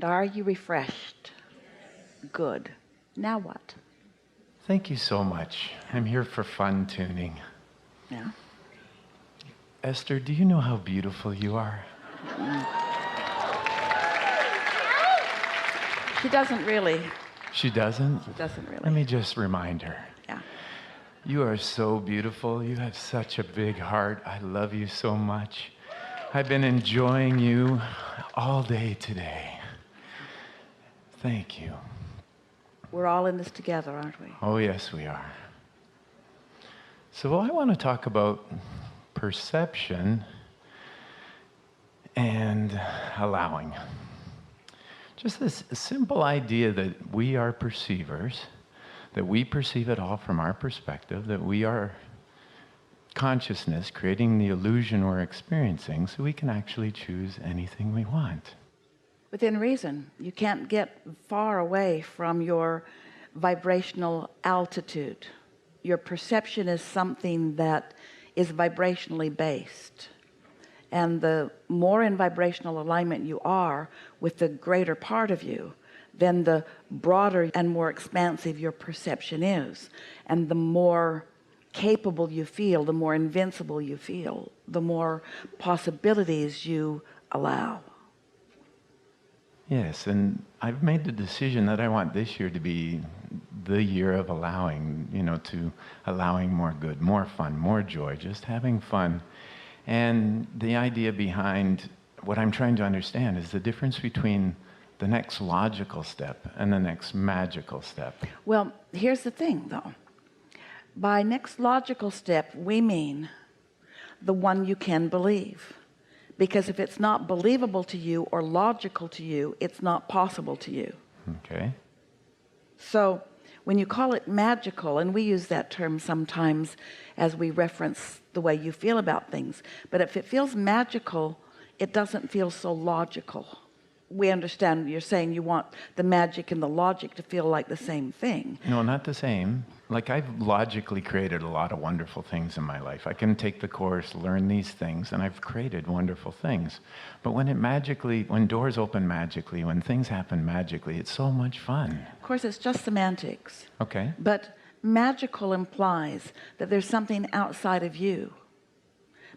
And are you refreshed? Good. Now what? Thank you so much. I'm here for fun tuning. Yeah. Esther, do you know how beautiful you are? She doesn't really. She doesn't? She doesn't really. Let me just remind her. Yeah. You are so beautiful. You have such a big heart. I love you so much. I've been enjoying you all day today. Thank you. We're all in this together, aren't we? Oh, yes, we are. So I want to talk about perception and allowing. Just this simple idea that we are perceivers, that we perceive it all from our perspective, that we are consciousness creating the illusion we're experiencing, so we can actually choose anything we want. Within reason. You can't get far away from your vibrational altitude. Your perception is something that is vibrationally based. And the more in vibrational alignment you are with the greater part of you, then the broader and more expansive your perception is. And the more capable you feel, the more invincible you feel, the more possibilities you allow. Yes, and I've made the decision that I want this year to be the year of allowing, to allowing more good, more fun, more joy, just having fun. And the idea behind what I'm trying to understand is the difference between the next logical step and the next magical step. Well, here's the thing though. By next logical step, we mean the one you can believe. Because if it's not believable to you or logical to you, it's not possible to you. Okay. So when you call it magical, and we use that term sometimes as we reference the way you feel about things, but if it feels magical, it doesn't feel so logical. We understand you're saying you want the magic and the logic to feel like the same thing. No, not the same. Like, I've logically created a lot of wonderful things in my life. I can take the course, learn these things, and I've created wonderful things. But when doors open magically, when things happen magically, it's so much fun. Of course, it's just semantics. Okay. But magical implies that there's something outside of you.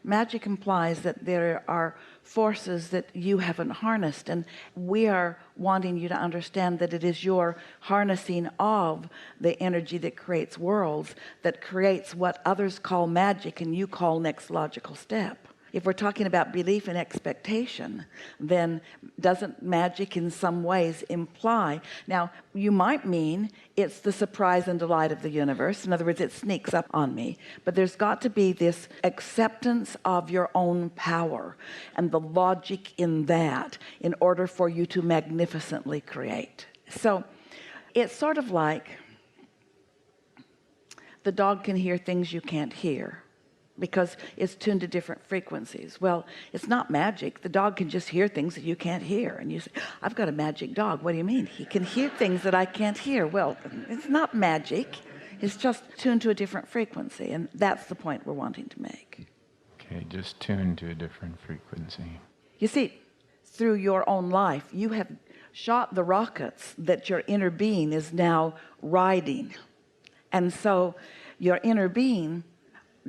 Magic implies that there are forces that you haven't harnessed, and we are wanting you to understand that it is your harnessing of the energy that creates worlds, that creates what others call magic and you call next logical step. If we're talking about belief and expectation, then doesn't magic in some ways imply, now you might mean it's the surprise and delight of the universe. In other words, it sneaks up on me. But there's got to be this acceptance of your own power and the logic in that in order for you to magnificently create. So it's sort of like the dog can hear things you can't hear, because it's tuned to different frequencies. Well, it's not magic. The dog can just hear things that you can't hear. And you say, I've got a magic dog. What do you mean? He can hear things that I can't hear. Well, it's not magic. It's just tuned to a different frequency. And that's the point we're wanting to make. Okay, just tuned to a different frequency. You see, through your own life, you have shot the rockets that your inner being is now riding. And so your inner being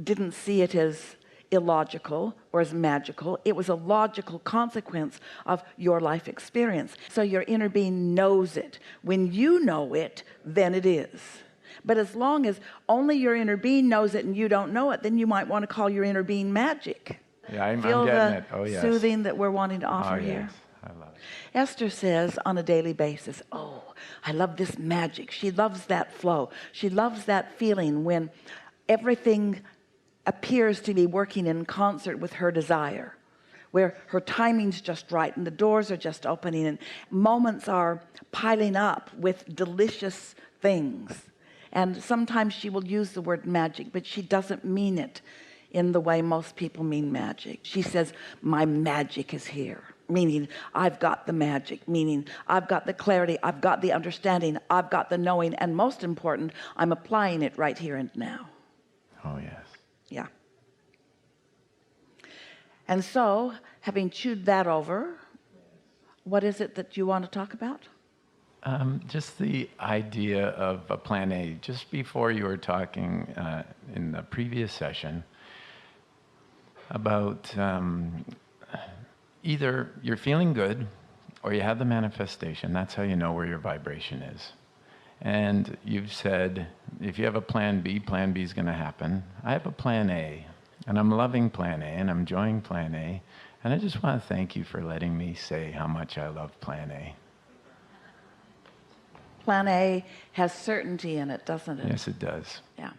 didn't see it as illogical or as magical. It was a logical consequence of your life experience. So your inner being knows it. When you know it, then it is. But as long as only your inner being knows it and you don't know it, then you might want to call your inner being magic. Yeah, I'm Feel getting the it. Oh, yes. soothing that we're wanting to offer yes. here. I love it. Esther says on a daily basis, oh, I love this magic. She loves that flow. She loves that feeling when everything appears to be working in concert with her desire, where her timing's just right and the doors are just opening and moments are piling up with delicious things. And sometimes she will use the word magic, but she doesn't mean it in the way most people mean magic. She says, my magic is here, meaning I've got the magic, meaning I've got the clarity, I've got the understanding, I've got the knowing, and most important, I'm applying it right here and now. Oh, yes. Yeah. And so, having chewed that over, What is it that you want to talk about? Just the idea of a plan A. Just before you were talking in the previous session about either you're feeling good or you have the manifestation. That's how you know where your vibration is. And you've said, if you have a plan B is going to happen. I have a plan A, and I'm loving plan A, and I'm enjoying plan A. And I just want to thank you for letting me say how much I love plan A. Plan A has certainty in it, doesn't it? Yes, it does. Yeah.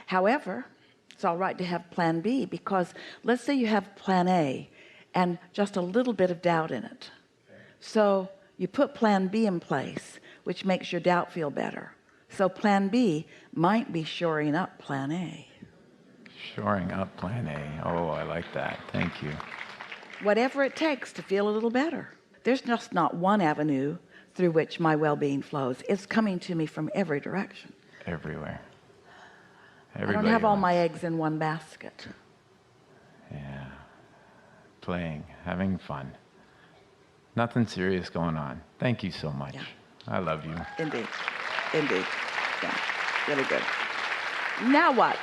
However, it's all right to have plan B, because let's say you have plan A and just a little bit of doubt in it. So you put plan B in place, which makes your doubt feel better. So plan B might be shoring up plan A. Shoring up plan A. Oh, I like that. Thank you. Whatever it takes to feel a little better. There's just not one avenue through which my well-being flows. It's coming to me from every direction. Everywhere. I don't have all my eggs in one basket. Yeah. Playing, having fun. Nothing serious going on. Thank you so much. Yeah. I love you. Indeed. Indeed. Yeah. Really good. Now what?